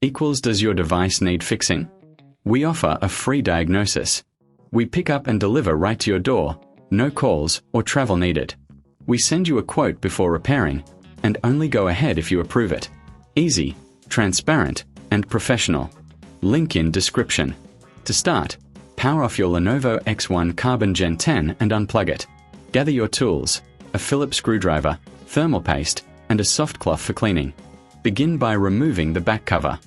equals does your device need fixing? We offer a free diagnosis. We pick up and deliver right to your door, no calls or travel needed. We send you a quote before repairing, and only go ahead if you approve it. Easy, transparent, and professional. Link in description. To start, power off your Lenovo X1 Carbon Gen 10 and unplug it. Gather your tools, a Phillips screwdriver, thermal paste, and a soft cloth for cleaning. Begin by removing the back cover.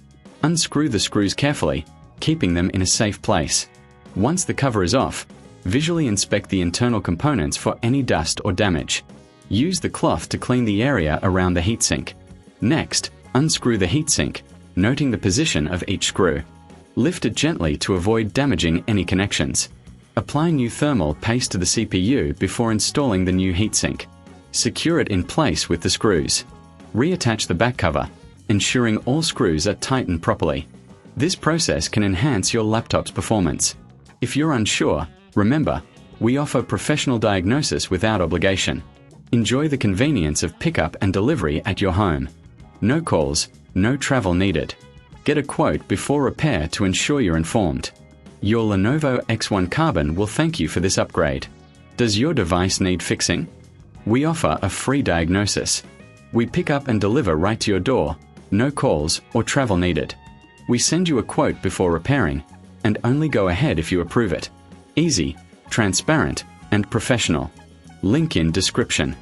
Unscrew the screws carefully, keeping them in a safe place. Once the cover is off, visually inspect the internal components for any dust or damage. Use the cloth to clean the area around the heatsink. Next, unscrew the heatsink, noting the position of each screw. Lift it gently to avoid damaging any connections. Apply new thermal paste to the CPU before installing the new heatsink. Secure it in place with the screws. Reattach the back cover, ensuring all screws are tightened properly. This process can enhance your laptop's performance. If you're unsure, remember, we offer professional diagnosis without obligation. Enjoy the convenience of pickup and delivery at your home. No calls, no travel needed. Get a quote before repair to ensure you're informed. Your Lenovo X1 Carbon will thank you for this upgrade. Does your device need fixing? We offer a free diagnosis. We pick up and deliver right to your door, no calls or travel needed. We send you a quote before repairing, and only go ahead if you approve it. Easy, transparent, and professional. Link in description.